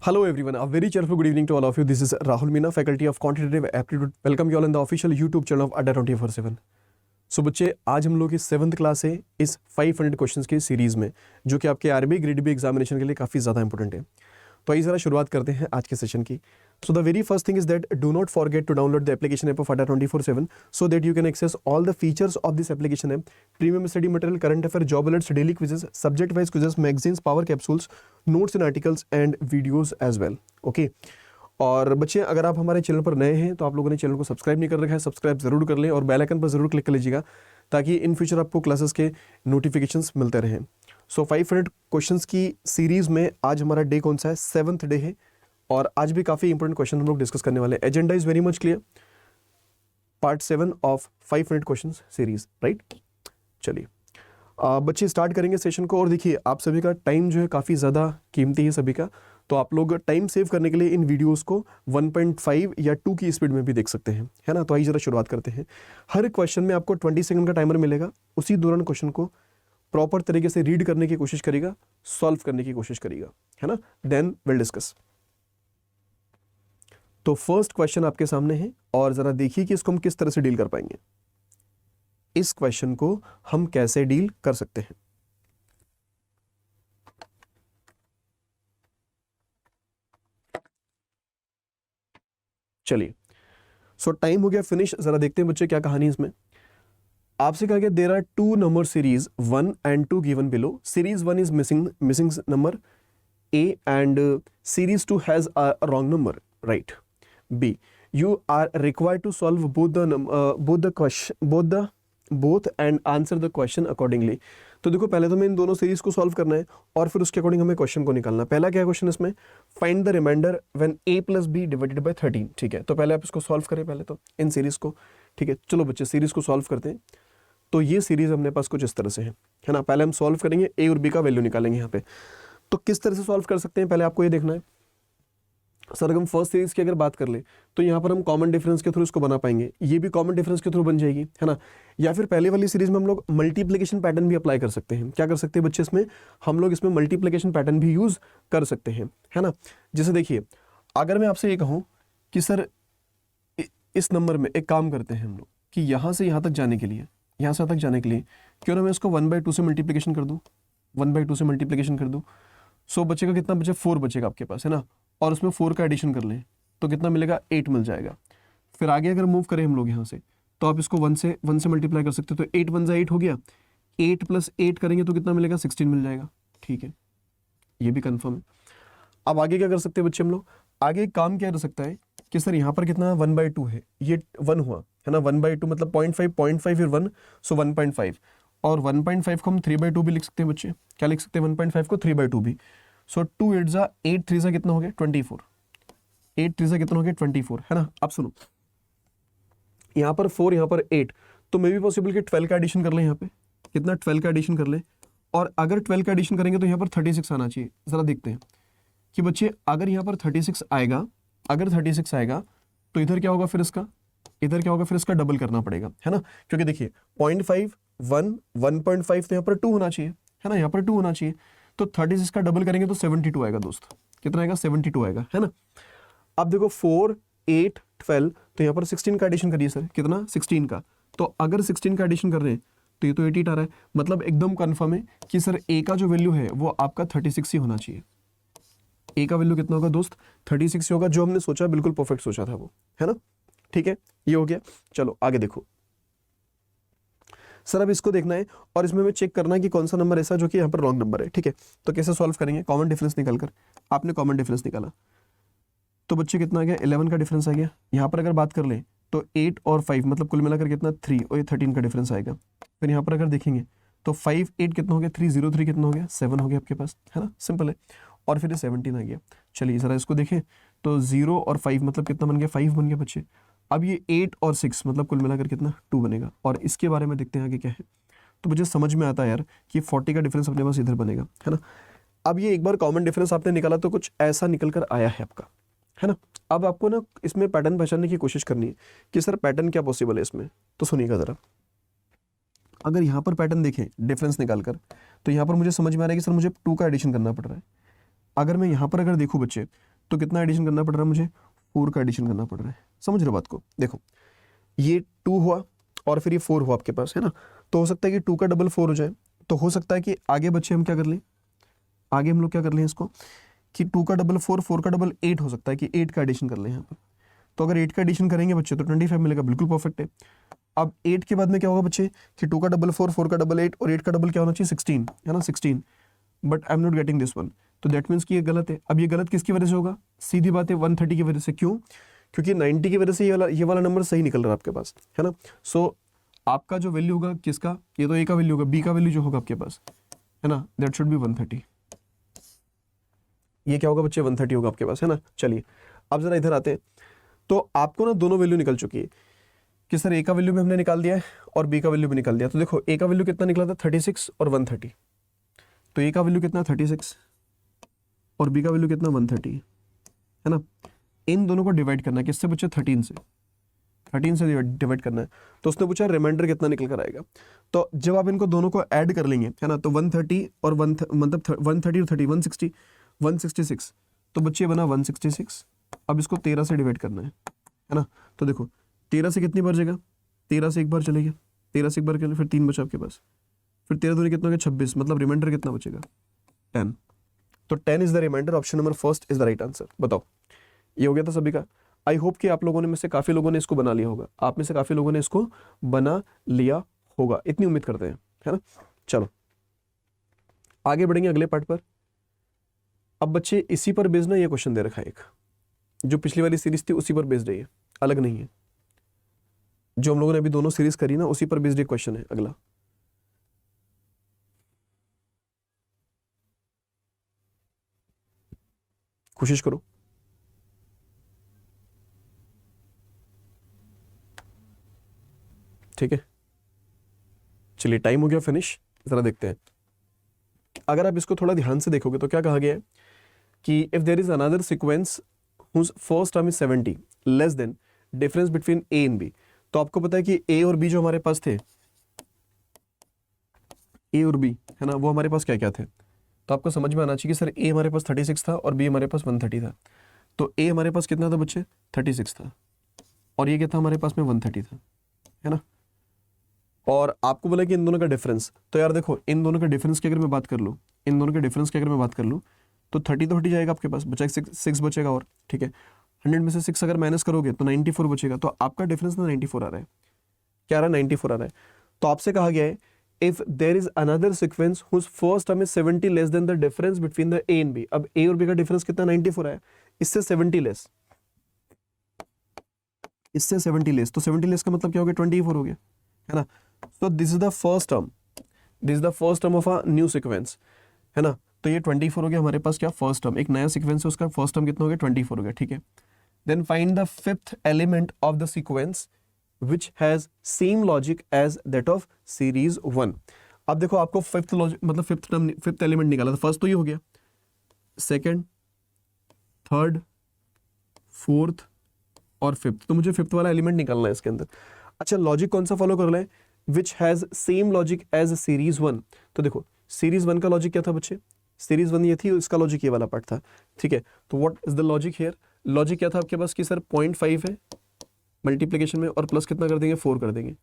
Hello everyone, a very cheerful good evening to all of you. This is Rahul Meena, faculty of quantitative aptitude. Welcome you all in the official YouTube channel of Adda 24/7. So बच्चे, आज हम लोग की 7th class है इस 500 questions की series में, जो कि आपके आरबी ग्रेड बी एग्जामिनेशन के लिए काफ़ी ज़्यादा इंपॉर्टेंट है। तो आइए ज़रा शुरुआत करते हैं आज के सेशन की। So the very first thing is that do not forget to download the application app of Adda 24/7 so that you can access all the features of this application app, premium study material, current affair, job alerts, daily quizzes, subject wise quizzes, magazines, power capsules, notes and articles and videos as well. Okay. और बच्चे, अगर आप हमारे channel पर नए हैं तो आप लोगों ने चैनल को सब्सक्राइब नहीं कर रखा है, सब्सक्राइब जरूर कर लें और बेल आइकन पर जरूर क्लिक कर लीजिएगा ताकि इन फ्यूचर आपको क्लासेस के नोटिफिकेशंस मिलते रहें। सो 500 क्वेश्चंस की सीरीज में आज हमारा डे कौन सा है? 7th डे है और आज भी काफ़ी इंपॉर्टेंट क्वेश्चन हम लोग डिस्कस करने वाले हैं। Agenda is very much clear, part 7 of 500 question series, right. चलिए बच्चे स्टार्ट करेंगे सेशन को। और देखिए, आप सभी का टाइम जो है काफ़ी ज़्यादा कीमती है सभी का, तो आप लोग टाइम सेव करने के लिए इन वीडियोस को 1.5 या 2 की स्पीड में भी देख सकते हैं, है ना। तो आइए जरा शुरुआत करते हैं। हर क्वेश्चन में आपको 20 सेकंड का टाइमर मिलेगा। उसी दौरान क्वेश्चन को प्रॉपर तरीके से रीड करने की कोशिश करेगा, सॉल्व करने की कोशिश करेगा, है ना। Then will discuss. तो फर्स्ट क्वेश्चन आपके सामने है और जरा देखिए कि इसको हम किस तरह से डील कर पाएंगे। इस क्वेश्चन को हम कैसे डील कर सकते हैं। चलिए, सो टाइम हो गया फिनिश। जरा देखते हैं बच्चे क्या कहानी इसमें। आपसे कहा गया there are 2 number series 1 and 2 given below. Series 1 is missing number A and series 2 has a wrong number, right? B, you are required to solve both and answer the question accordingly. तो देखो, पहले तो हमें इन दोनों series को solve करना है और फिर उसके अकॉर्डिंग हमें क्वेश्चन को निकालना है। पहला क्या क्वेश्चन इसमें? Find the remainder when a + b divided by 13। ठीक है, तो पहले आप इसको सॉल्व करें पहले तो इन सीरीज को। ठीक है, चलो बच्चे सीरीज को सॉल्व करते हैं। तो ये सीरीज अपने पास कुछ इस तरह से है ना। पहले हम सॉल्व करेंगे, a और b का वैल्यू निकालेंगे यहाँ पे। तो किस तरह से सॉल्व कर सकते हैं पहले आपको ये देखना है। सर, अगर हम फर्स्ट सीरीज की अगर बात कर ले तो यहाँ पर हम कॉमन डिफरेंस के थ्रू इसको बना पाएंगे, ये भी कॉमन डिफरेंस के थ्रू बन जाएगी, है ना। या फिर पहले वाली सीरीज में हम लोग मल्टीप्लिकेशन पैटर्न भी अप्लाई कर सकते हैं। क्या कर सकते हैं बच्चे इसमें? हम लोग इसमें मल्टीप्लिकेशन पैटर्न भी यूज कर सकते हैं, है ना। जैसे देखिए, अगर मैं आपसे ये कहूँ कि सर इस नंबर में एक काम करते हैं हम लोग कि यहाँ से यहाँ तक जाने के लिए, यहाँ से तक जाने के लिए क्यों ना मैं इसको 1/2 से मल्टीप्लिकेशन कर दूँ, 1/2 से मल्टीप्लिकेशन कर दूँ। सो बचेगा कितना? बचे 4 बचेगा आपके पास, है ना। और उसमें 4 का एडिशन कर लें तो कितना मिलेगा? 8 मिल जाएगा। फिर आगे अगर मूव करें हम लोग यहाँ से तो आप इसको 1 से मल्टीप्लाई कर सकते हो। तो 8 × 1 = 8 हो गया। 8 + 8 करेंगे तो कितना मिलेगा? 16 मिल जाएगा। ठीक है, ये भी कंफर्म है। अब आगे क्या कर सकते हैं बच्चे हम लोग? आगे एक काम क्या कर सकता है कि सर यहाँ पर कितना 1/2 है, ये 1 हुआ, है ना। 1/2 मतलब 0.5 फिर 1, सो 1.5। और 1.5 को हम 3/2 भी लिख सकते हैं बच्चे। क्या लिख सकते हैं? 1.5 को 3/2 भी। सो 2 × 8 = 8, 3 = कितना हो गया? 24। 8 3 = कितना हो गया? 24, है ना। अब सुनो, यहाँ पर 4, यहाँ पर 8, तो मे भी पॉसिबल कि 12 का एडिशन कर लें। यहाँ पे कितना? 12 का एडिशन कर लें। और अगर 12 का एडिशन करेंगे तो यहाँ पर 36 आना चाहिए। जरा देखते हैं कि बच्चे अगर यहाँ पर 36 आएगा, अगर 36 आएगा तो इधर क्या होगा? फिर इसका इधर क्या होगा? फिर इसका डबल करना पड़ेगा, है ना। क्योंकि देखिए 0.5 1 1.5 तो यहाँ पर 2 होना चाहिए, है ना। यहाँ पर 2 होना चाहिए। तो 36 का डबल करेंगे तो 72 आएगा दोस्त। कितना आएगा? 72 आएगा, है ना। अब देखो 4 8 12, तो यहाँ पर 16 का एडिशन करिए सर। कितना? 16 का। तो अगर 16 का एडिशन कर रहे हैं तो ये तो 88 आ रहा है। मतलब एकदम कंफर्म है कि सर ए का जो वैल्यू है वो आपका 36 ही होना चाहिए। ए का वैल्यू कितना होगा दोस्त? 36 ही होगा। जो हमने सोचा बिल्कुल परफेक्ट सोचा था वो, है ना। ठीक है, ये हो गया। चलो आगे देखो सर, अब इसको देखना है और इसमें हमें चेक करना है कि कौन सा नंबर ऐसा जो कि यहाँ पर रॉन्ग नंबर है। ठीक है, तो कैसे सॉल्व करेंगे? कॉमन डिफरेंस निकालकर। आपने कॉमन डिफरेंस निकाला तो बच्चे कितना आ गया? 11 का डिफरेंस आ गया। यहाँ पर अगर बात कर लें तो 8 और 5 मतलब कुल मिलाकर कितना? 3 और ये 13 का डिफरेंस आएगा। फिर यहाँ पर अगर देखेंगे तो 5 8 कितना हो गया? 3 0 3 कितना हो गया? 7 हो गया आपके पास, है ना। सिंपल है। और फिर 17 आ गया। चलिए जरा इसको देखें तो 0 और 5 मतलब कितना बन गया? 5 बन गया बच्चे। अब ये 8 और 6 मतलब कुल मिलाकर कितना? 2 बनेगा। और इसके बारे में देखते हैं आगे क्या है। तो मुझे समझ में आता है यार कि 40 का डिफरेंस अपने पास इधर बनेगा, है ना। अब ये एक बार कॉमन डिफरेंस आपने निकाला तो कुछ ऐसा निकल कर आया है आपका, है ना। अब आपको ना इसमें पैटर्न पहचानने की कोशिश करनी है कि सर पैटर्न क्या पॉसिबल है इसमें। तो सुनिएगा जरा, अगर यहाँ पर पैटर्न देखें डिफरेंस निकालकर तो यहाँ पर मुझे समझ में आ रहा है कि सर मुझे 2 का एडिशन करना पड़ रहा है। अगर मैं यहाँ पर अगर देखूँ बच्चे तो कितना एडिशन करना पड़ रहा है मुझे, 4 का एडिशन करना पड़ रहा है। समझ रहे हो बात को? देखो ये 2 हुआ और फिर ये 4 हुआ आपके पास, है ना। तो हो सकता है कि 2 का डबल 4 हो जाए, तो हो सकता है कि आगे बच्चे हम क्या कर लें, आगे हम लोग क्या कर लें इसको कि 2 का डबल 4, 4 का डबल 8 हो सकता है कि 8 का एडिशन कर लें यहाँ पर। तो अगर 8 का एडिशन करेंगे बच्चे तो 25 मिलेगा, बिल्कुल परफेक्ट है। अब 8 के बाद में क्या होगा बच्चे कि 2 का डबल 4, 4 का डबल 8 और 8 का डबल क्या होना चाहिए 16, है ना 16। But I am not getting this one, तो दैट मीन्स कि ये गलत है। अब ये गलत किसकी वजह से होगा, सीधी बात है 130 की वजह से। क्यों? क्योंकि 90 की वजह से ये वाला नंबर सही निकल रहा है आपके पास, है ना। सो आपका जो वैल्यू होगा किसका, ये तो ए का वैल्यू होगा, बी का वैल्यू जो होगा आपके पास, है ना, दैट शुड बी 130। ये क्या होगा बच्चे 130 होगा आपके पास, है ना। चलिए अब जरा इधर आते हैं। तो आपको ना दोनों वैल्यू निकल चुकी है कि सर ए का वैल्यू भी हमने निकाल दिया है और बी का वैल्यू भी निकाल दिया। तो देखो ए का वैल्यू कितना निकला था 36 और 130, तो ए का वैल्यू कितना 36 और बी का वैल्यू कितना 130, है ना। इन दोनों को डिवाइड करना है किससे बच्चे, 13 से, 13 से डिवाइड करना है। तो उसने पूछा रिमाइंडर कितना निकल कर आएगा। तो जब आप इनको दोनों को ऐड कर लेंगे, है ना, तो 130 और मतलब 130 और 30 160 166, तो बच्चे बना 166। अब इसको 13 से डिवाइड करना है ना। तो देखो 13 से कितनी बार जाएगा, 13 से एक बार चलेगा, 13 से एक बार के फिर 3 बचा आपके पास, फिर 13 दूनी कितना हो गया 26, मतलब रिमाइंडर कितना बचेगा 10। तो 10 is the remainder, option number first is the right answer. बताओ ये हो गया था सभी का। आई होप कि आप लोगों ने में से काफी लोगों ने इसको बना लिया होगा, आप में से काफी लोगों ने इसको बना लिया होगा, इतनी उम्मीद करते हैं, है ना। चलो आगे बढ़ेंगे अगले पार्ट पर। अब बच्चे इसी पर बेस्ड ना ये क्वेश्चन दे रखा है, एक जो पिछली वाली सीरीज थी उसी पर बेस्ड है, ये अलग नहीं है। जो हम लोगों ने अभी दोनों सीरीज करी ना उसी पर बेस्ड एक क्वेश्चन है अगला। कोशिश करो। ठीक है चलिए टाइम हो गया फिनिश, जरा देखते हैं। अगर आप इसको थोड़ा ध्यान से देखोगे तो क्या कहा गया है कि if there is another sequence whose first term is 70 less than difference between A and B. तो आपको पता है कि ए और बी जो हमारे पास थे, ए और बी, है ना, वो हमारे पास क्या क्या थे। तो आपको समझ में आना चाहिए कि सर ए हमारे पास 36 था और बी हमारे पास 130 था। तो ए हमारे पास कितना था बच्चे 36 था और ये क्या था हमारे पास में 130 था, है ना। और आपको बोला कि इन दोनों का डिफरेंस, तो यार देखो इन दोनों का डिफरेंस की अगर मैं बात कर लूँ, इन दोनों के डिफरेंस की अगर मैं बात कर लूँ तो 30 तो हट ही जाएगा आपके पास, बचा 6 बचेगा और, ठीक है 100 में से 6 अगर माइनस करोगे तो 94 बचेगा। तो आपका डिफरेंस ना 94 आ रहा है, क्या आ रहा है 94 आ रहा है। तो आपसे कहा गया है if there is another sequence whose first term is 70 less than the difference between the A and B. अब ए और बी का डिफरेंस कितना 94 है, इससे 70 लेस, इससे 70 लेस, तो 70 लेस का मतलब क्या हो गया 24 हो गया, है ना। So this is the first term, this is the first term of a new sequence, है ना। तो ये 24 हो गया हमारे पास क्या फर्स्ट टर्म, एक नया सीक्वेंस है उसका फर्स्ट टर्म कितना हो गया 24 हो गया, ठीक है। Then find the fifth element of the sequence which has same logic as that of series 1। अब देखो आपको फिफ्थ लॉजिक मतलब फिफ्थ टर्म फिफ्थ एलिमेंट निकाला था, फर्स्ट तो ये हो गया, सेकेंड, थर्ड, फोर्थ और फिफ्थ, तो मुझे फिफ्थ वाला एलिमेंट निकालना है इसके अंदर। अच्छा लॉजिक कौन सा फॉलो कर रहा है, which has same logic as series 1। तो देखो सीरीज 1 का लॉजिक क्या था बच्चे, सीरीज 1 ये थी, इसका लॉजिक ये वाला पार्ट था, ठीक है। तो what is the logic here, logic क्या था आपके पास कि सर 0.5 है मल्टीप्लिकेशन में और प्लस कितना कर देंगे 4 कर देंगे,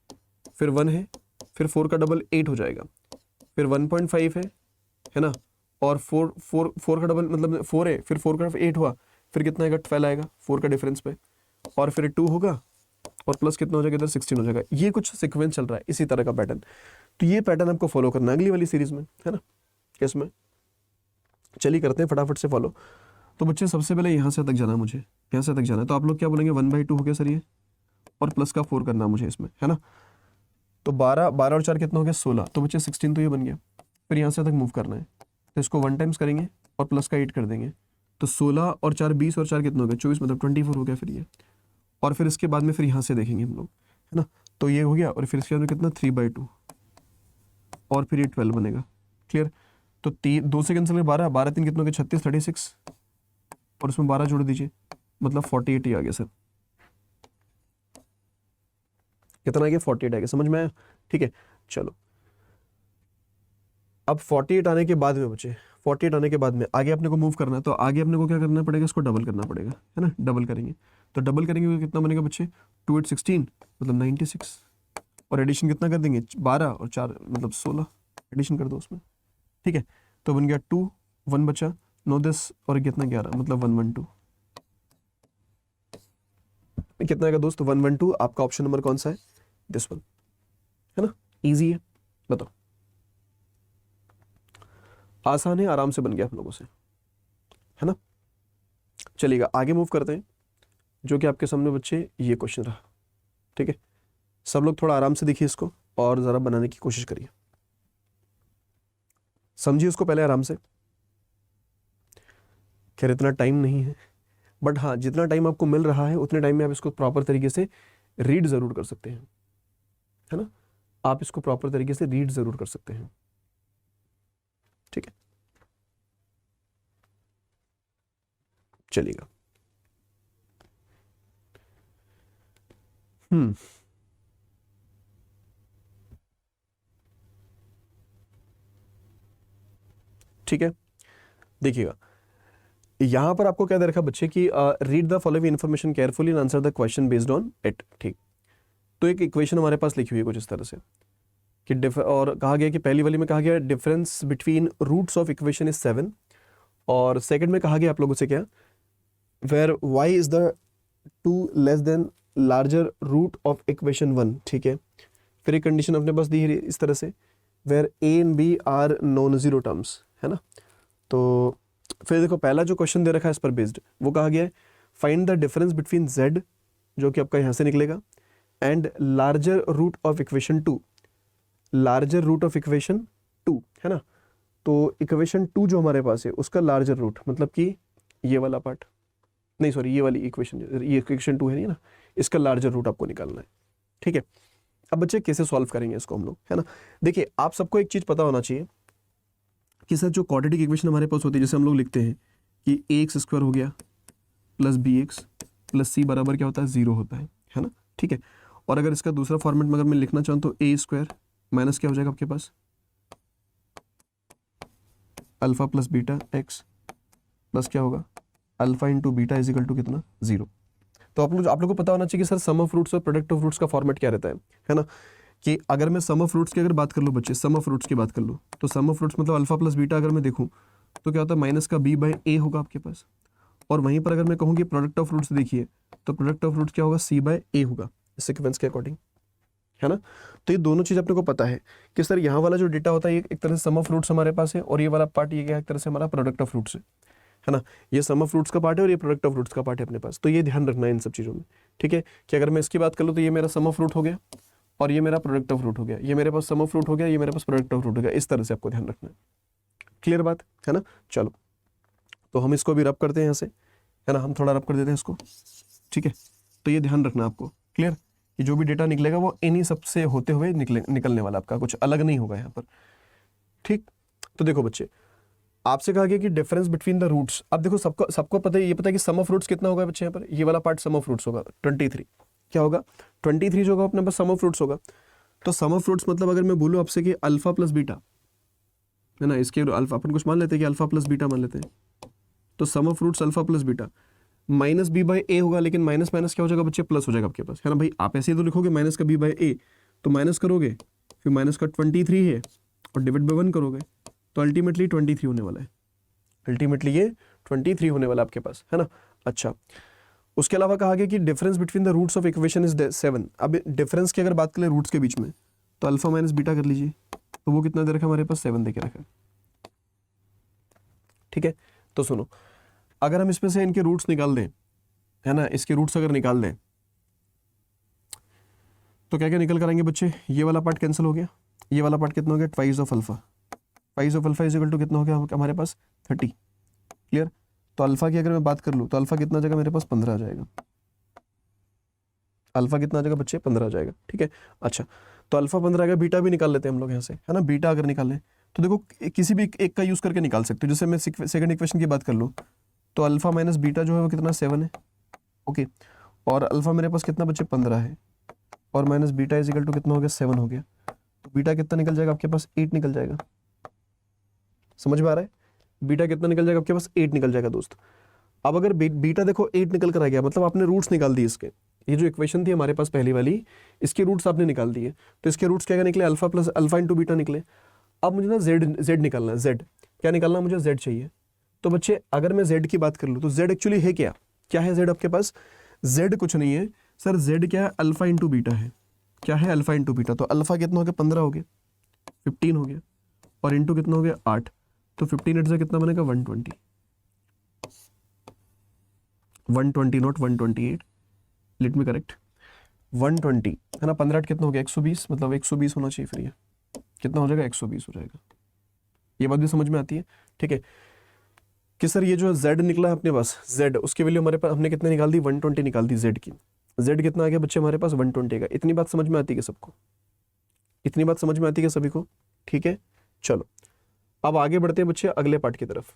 फिर 1 है, फिर 4 का डबल 8 हो जाएगा, फिर 1.5 है ना, और 4 का डबल मतलब 4 है, फिर 4 का 8 हुआ, फिर कितना आएगा 12 आएगा 4 का डिफरेंस पे, और फिर 2 होगा और प्लस कितना हो जाएगा इधर 16 हो जाएगा। ये कुछ सीक्वेंस चल रहा है इसी तरह का पैटर्न। तो ये पैटर्न आपको फॉलो करना है अगली वाली सीरीज में, है ना। किसमें, चलिए करते हैं फटाफट से फॉलो। तो बच्चे सबसे पहले यहाँ से तक जाना है, मुझे यहाँ से तक जाना है, तो आप लोग क्या बोलेंगे 1/2 हो गया सर ये, और प्लस का 4 करना मुझे इसमें, है ना। तो 12 और 4 कितना हो गया 16, तो बच्चे 16 तो ये बन गया। फिर यहाँ से तक मूव करना है तो इसको 1 टाइम्स करेंगे और प्लस का 8 कर देंगे, तो 16 और 4 20 और 4 कितना हो गया 24, मतलब 24 हो गया फिर ये। और फिर इसके बाद में फिर यहाँ से देखेंगे हम लोग, है ना। तो ये हो गया और फिर इसके बाद में कितना 3/2 और फिर ये 12 बनेगा, क्लियर। तो 2 से कैंसिल 12, 12 3 कितना हो गया 36 36 और उसमें 12 जोड़ दीजिए, मतलब 48 ही आ गया सर। कितना आ गया 48 आ गया, समझ में आया, ठीक है। चलो अब 48 आने के बाद में बचे 48 आने के बाद में आगे अपने को मूव करना है, तो आगे अपने को क्या करना पड़ेगा, इसको डबल करना पड़ेगा, है ना, डबल करेंगे तो डबल करेंगे तो कितना बनेगा बच्चे, 2 8 16 मतलब 96, और एडिशन कितना कर देंगे, 12 और 4 मतलब 16, एडिशन कर दो उसमें, ठीक है, तो बन गया 2 1 बचा 9 10 और कितना 11 मतलब 112, कितना आएगा दोस्त 112, आपका ऑप्शन नंबर कौन सा है, दिस वन, है ना, इजी है, बताओ, आसान है, आराम से बन गया आप लोगों से, है ना। चलिएगा आगे मूव करते हैं, जो कि आपके सामने बच्चे ये क्वेश्चन रहा, ठीक है, सब लोग थोड़ा आराम से देखिए इसको और जरा बनाने की कोशिश करिए, समझिए उसको पहले आराम से, खैर इतना टाइम नहीं है, बट हाँ जितना टाइम आपको मिल रहा है उतने टाइम में आप इसको प्रॉपर तरीके से रीड जरूर कर सकते हैं, है ना, आप इसको प्रॉपर तरीके से रीड जरूर कर सकते हैं, ठीक है। चलिएगा ठीक है, देखिएगा यहां पर आपको क्या दे रखा बच्चे कि read the following information carefully and answer the question based on it, ठीक, तो एक इक्वेशन हमारे पास लिखी हुई है कुछ इस तरह से कि और कहा गया कि पहली वाली में कहा गया difference between roots of equation is 7, और सेकंड में कहा गया आप लोगों से क्या, where y is the 2 less than larger root of equation 1, ठीक है, फिर एक कंडीशन अपने पास दी है इस तरह से, where a and b are non zero terms, है ना, तो फिर देखो पहला जो क्वेश्चन दे रखा है इस पर बेस्ड, वो कहा गया है find the difference between z, जो कि आपका यहां से निकलेगा, and larger root of equation 2, larger root of equation 2, है ना, तो इक्वेशन 2 जो हमारे पास है उसका लार्जर रूट मतलब कि ये वाला पार्ट, नहीं सॉरी ये वाली इक्वेशन, ये इक्वेशन 2 है नहीं ना, इसका लार्जर रूट आपको निकालना है, ठीक है। अब बच्चे कैसे सॉल्व करेंगे इसको हम लोग, है ना, देखिए आप सबको एक चीज पता होना चाहिए कि सर जो क्वाड्रेटिक इक्वेशन हमारे पास होती है, जैसे हम लोग लिखते हैं कि ax² हो गया प्लस bx प्लस c बराबर क्या होता है 0 होता है ना, ठीक है, और अगर इसका दूसरा फॉर्मेट में अगर मैं लिखना चाहूँ तो a² माइनस क्या हो जाएगा आपके पास alpha plus beta X plus क्या होगा alpha into beta is equal to कितना 0। तो आप लोग को पता होना चाहिए कि सर सम ऑफ रूट्स और प्रोडक्ट ऑफ रूट्स का फॉर्मेट क्या रहता है ना, कि अगर मैं सम ऑफ रूट्स की अगर बात कर लूँ बच्चे, सम ऑफ रूट्स की बात कर लूँ तो सम ऑफ रूट्स मतलब अल्फा प्लस बीटा अगर मैं देखूँ तो क्या होता है माइनस का b/a होगा आपके पास, और वहीं पर अगर मैं कहूँ कि प्रोडक्ट ऑफ रूट्स देखिए तो प्रोडक्ट ऑफ रूट्स क्या होगा c/a होगा सीक्वेंस के अकॉर्डिंग, है ना। तो ये दोनों चीज़ अपने को पता है कि सर यहाँ वाला जो डेटा होता है ये एक तरह से सम ऑफ रूट्स हमारे पास है, और ये वाला पार्ट ये क्या एक तरह से हमारा प्रोडक्ट ऑफ रूट्स है ना, ये सम ऑफ रूट्स का पार्ट है और ये प्रोडक्ट ऑफ रूट्स का पार्ट है अपने पास, तो ये ध्यान रखना है इन सब चीज़ों में, ठीक है, कि अगर मैं इसकी बात कर लूँ तो ये मेरा सम ऑफ रूट हो गया और ये मेरा प्रोडक्ट ऑफ रूट हो गया, ये मेरे पास सम ऑफ रूट हो गया, ये मेरे पास प्रोडक्ट ऑफ रूट हो गया, इस तरह से आपको ध्यान रखना है, क्लियर बात है ना। चलो तो हम इसको भी रब करते हैं यहाँ से, है ना, हम थोड़ा रब कर देते हैं इसको, ठीक है, तो ये ध्यान रखना आपको, क्लियर, कि जो भी डेटा निकलेगा वो इन्हीं सब से होते हुए निकलने वाला, आपका कुछ अलग नहीं होगा यहाँ पर, ठीक। तो देखो बच्चे आपसे कहा गया कि डिफरेंस बिटवीन द रूट्स, अब देखो सबको पता है, ये पता है कि सम ऑफ रूट्स कितना होगा बच्चे, यहाँ पर ये वाला पार्ट सम ऑफ रूट्स होगा 23, क्या होगा 23 जो होगा अपने पास सम ऑफ रूट्स होगा, तो सम ऑफ रूट्स मतलब अगर मैं बोलूँ आपसे कि अल्फा प्लस बीटा है ना, इसके अल्फा अपन कुछ मान लेते हैं कि अल्फा प्लस बीटा मान लेते हैं, तो sum of roots alpha plus beta minus b/a होगा, लेकिन माइनस माइनस क्या हो जाएगा बच्चे प्लस हो जाएगा आपके पास, है ना भाई, आप ऐसे ही तो लिखोगे माइनस का b/a, तो माइनस करोगे फिर माइनस का 23 है और डिवाइड बाय 1 करोगे तो अल्टीमेटली 23 होने वाला है, अल्टीमेटली ये 23 होने वाला आपके पास, है ना। अच्छा उसके अलावा कहा गया कि difference between the roots of equation is 7, अब डिफरेंस की अगर बात करें रूट्स के बीच में तो अल्फा माइनस बीटा कर लीजिए, तो वो कितना दे रखा है हमारे पास 7 दे के रखा है, ठीक है। तो सुनो अगर हम इसमें से इनके रूट्स निकाल दें, है ना, इसके रूट्स अगर निकाल दें तो क्या क्या निकल कर आएंगे बच्चे, ये वाला पार्ट कैंसिल हो गया, ये वाला पार्ट कितना हो गया twice of alpha, twice of alpha is equal to कितना हो गया हमारे पास 30, क्लियर। तो अल्फा की अगर मैं बात कर लूँ तो अल्फा कितना आ जाएगा मेरे पास 15 आ जाएगा, अल्फा कितना आ जाएगा बच्चे 15 आ जाएगा, ठीक है। अच्छा तो अल्फा 15 आ गया, बीटा भी निकाल लेते हैं हम लोग यहाँ से, है ना, बीटा अगर निकाल लें तो देखो किसी भी एक का यूज करके निकाल सकते हो, जैसे मैं सेकंड इक्वेशन की बात कर लूँ तो अल्फा माइनस बीटा जो है वो कितना 7 है, ओके, और अल्फा मेरे पास कितना बच्चे 15 है और minus beta is equal to कितना हो गया 7 हो गया, तो बीटा कितना निकल जाएगा आपके पास 8 निकल जाएगा, समझ में आ रहा है। बीटा कितना निकल जाएगा आपके पास, 8 निकल जाएगा दोस्त। अब अगर बीटा देखो 8 निकल कर आ गया, मतलब आपने रूट्स निकाल दिए इसके, ये जो इक्वेशन थी हमारे पास पहली वाली, इसके रूट्स आपने निकाल दिए, तो इसके रूट्स क्या निकले, alpha plus alpha into beta निकले। अब मुझे ना जेड निकालना है, जेड क्या निकालना, मुझे जेड चाहिए। तो बच्चे अगर मैं जेड की बात कर लूँ तो जेड एक्चुअली है क्या, क्या है जेड आपके पास, जेड कुछ नहीं है सर, जेड क्या है, अल्फा इंटू बीटा है। क्या है, अल्फा इंटू बीटा। तो अल्फा कितना हो गया, 15 हो गया, 15 हो गया, और इंटू कितना हो गया, 8। तो 15 8 से कितना बनेगा, 120, 120 नॉट 128, लेट मी करेक्ट, 120 है ना, 15 8 कितना हो गया, 120, मतलब 120 होना चाहिए, फिर ये कितना हो जाएगा, 120 हो जाएगा। ये बात भी समझ में आती है, ठीक है कि सर ये जो z निकला है अपने पास, z उसकी वैल्यू हमारे पास हमने कितने निकाल दी, 120 निकाल दी z की। z कितना आ गया बच्चे हमारे पास, 120 का। इतनी बात समझ में आती है सबको, इतनी बात समझ में आती है सभी को, ठीक है। चलो अब आगे बढ़ते हैं बच्चे अगले पार्ट की तरफ।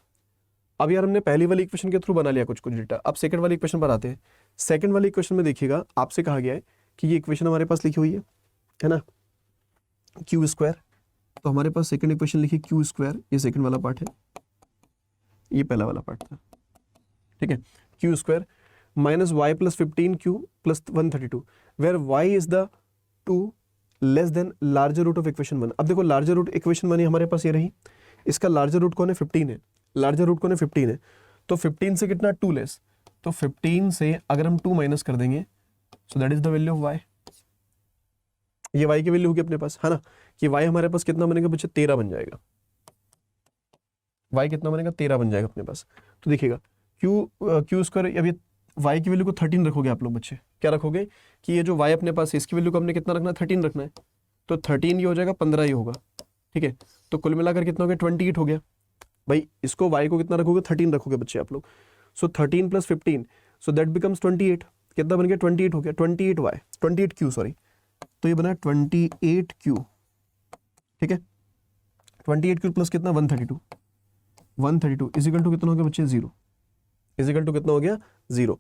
अब यार हमने पहली वाली इक्वेशन के थ्रू बना लिया कुछ कुछ डेटा, अब सेकंड वाली इक्वेशन पर आते हैं। सेकंड वाली इक्वेशन में देखिएगा आपसे कहा गया है कि ये इक्वेशन हमारे पास लिखी हुई है ना, क्यू स्क्वायर। तो हमारे पास सेकंड इक्वेशन लिखी क्यू स्क्वायर, ये सेकंड वाला पार्ट है, ये पहला वाला पार्ट था, ठीक है। Q square minus y plus 15 q plus 132 where y is the 2 less than larger root of equation 1। अब देखो लार्जर रूट इक्वेशन 1 हमारे पास ये रही, इसका लार्जर रूट कौन है, 15 है, लार्जर रूट कौन है, 15 है। तो 15 से कितना, 2 लेस, तो 15 से अगर हम 2 माइनस कर देंगे, so that is the value of y. ये वाई की वैल्यू होगी अपने पास, है ना, कि वाई हमारे पास कितना बनेगा बच्चे, 13 बन जाएगा। y कितना बनेगा, 13 बन जाएगा अपने पास। तो देखिएगा क्यू स्क्वायर, अभी y की वैल्यू को 13 रखोगे आप लोग बच्चे, क्या रखोगे कि ये जो y अपने पास है इसकी वैल्यू को हमने कितना रखना है, 13 रखना है। तो 13 ये हो जाएगा, 15 ये होगा, ठीक है। तो कुल मिलाकर कितना हो गया, 28 हो गया। भाई इसको y को कितना रखोगे, 13 रखोगे बच्चे आप लोग। सो 13 प्लस 15, सो दैट बिकम्स 28। कितना बन गया, 28 हो गया, 28y 28q सॉरी, तो ये बना 28q, ठीक है। 28q प्लस कितना, 132 इजिकल टू कितना हो गया बच्चे, 0, इजिकल टू कितना हो गया, 0।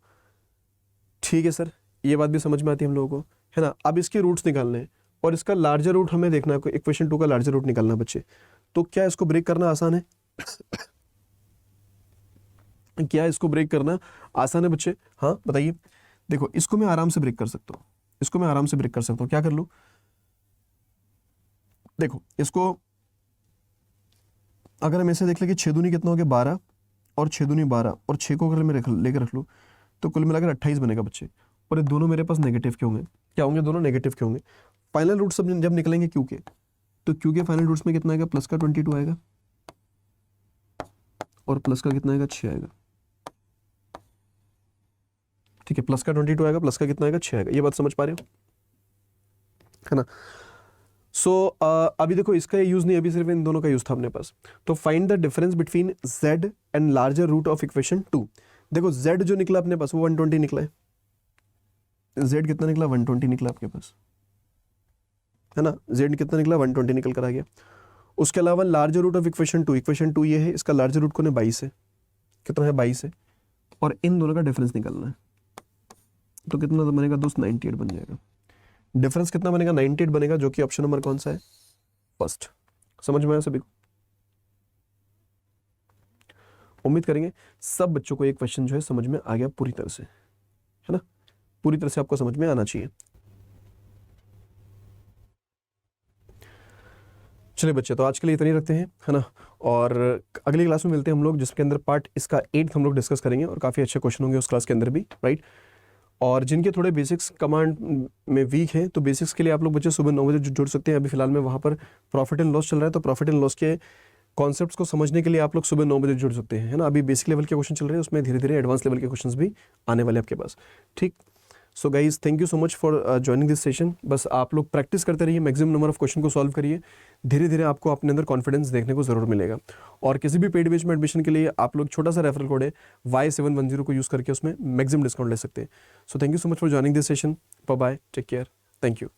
ठीक है सर, ये बात भी समझ में आती है हम लोगों को, है ना। अब इसके रूट्स निकालने हैं और इसका लार्जर रूट हमें देखना है, इक्वेशन 2 का लार्जर रूट निकालना बच्चे। तो क्या इसको ब्रेक करना आसान है क्या इसको ब्रेक करना आसान है बच्चे, हाँ बताइए। देखो इसको मैं आराम से ब्रेक कर सकता हूँ, इसको मैं आराम से ब्रेक कर सकता हूँ। क्या कर लूँ, देखो इसको अगर हम ऐसे देख ले कि 6 दूनी कितना हो गया, 12, और 6 दूनी 12, और 6 को अगर मैं लेकर रख लूँ तो कुल मिलाकर 28 बनेगा बच्चे। और ये दोनों मेरे पास नेगेटिव के होंगे, क्या होंगे, दोनों नेगेटिव के होंगे। फाइनल रूट सब जब निकलेंगे क्यू के, तो क्यू के फाइनल रूट्स में कितना आएगा, प्लस का 22 आएगा, और प्लस का कितना आएगा, 6 आएगा, ठीक है। प्लस का 22 आएगा, प्लस का कितना आएगा, 6 आएगा। ये बात समझ पा रहे हो, है ना। सो अभी देखो इसका यूज नहीं, अभी सिर्फ इन दोनों का यूज था अपने पास। तो find the difference between z and larger root of equation 2। देखो z जो निकला अपने पास वो 120 निकला है, z कितना निकला, 120 निकला आपके पास, है ना। z कितना निकला, 120 निकल कर आ गया। उसके अलावा larger root of equation 2, equation 2 ये है, इसका लार्जर रूट कौन है, 22 है, कितना है, 22 है। और इन दोनों का डिफरेंस निकालना है, तो कितना तो बनेगा दोस्त, 98 बन जाएगा। डिफरेंस कितना बनेगा, 98 बनेगा, जो कि ऑप्शन नंबर कौन सा है, फर्स्ट। समझ में आया सभी को, उम्मीद करेंगे सब बच्चों को एक क्वेश्चन जो है समझ में आ गया पूरी तरह से, है ना, पूरी तरह से आपको समझ में आना चाहिए। चलिए बच्चे, तो आज के लिए इतना ही रखते हैं, है ना। और अगली क्लास में मिलते हैं हम लोग, जिसके अंदर पार्ट इसका 8 हम लोग डिस्कस करेंगे, और काफ़ी अच्छे क्वेश्चन होंगे उस क्लास के अंदर भी, राइट। और जिनके थोड़े बेसिक्स कमांड में वीक हैं, तो बेसिक्स के लिए आप लोग बच्चे सुबह 9 बजे जुड़ सकते हैं। अभी फिलहाल में वहाँ पर प्रॉफिट एंड लॉस चल रहा है, तो प्रॉफिट एंड लॉस के कॉन्सेप्ट्स को समझने के लिए आप लोग सुबह 9 बजे जुड़ सकते हैं, है ना। अभी बेसिक लेवल के क्वेश्चन चल रहे हैं, उसमें धीरे धीरे एडवांस लेवल के क्वेश्चंस भी आने वाले आपके पास, ठीक। So guys, thank you so much for joining this session. बस आप लोग प्रैक्टिस करते रहिए, मैक्सिमम नंबर ऑफ क्वेश्चन को सॉल्व करिए, धीरे धीरे आपको अपने अंदर कॉन्फिडेंस देखने को जरूर मिलेगा। और किसी भी पेड बैच में एडमिशन के लिए आप लोग छोटा सा रेफरल कोड है Y710 को यूज़ करके उसमें मैक्सिमम डिस्काउंट ले सकते हैं। So thank you so much for joining this session, bye bye, take care, thank you.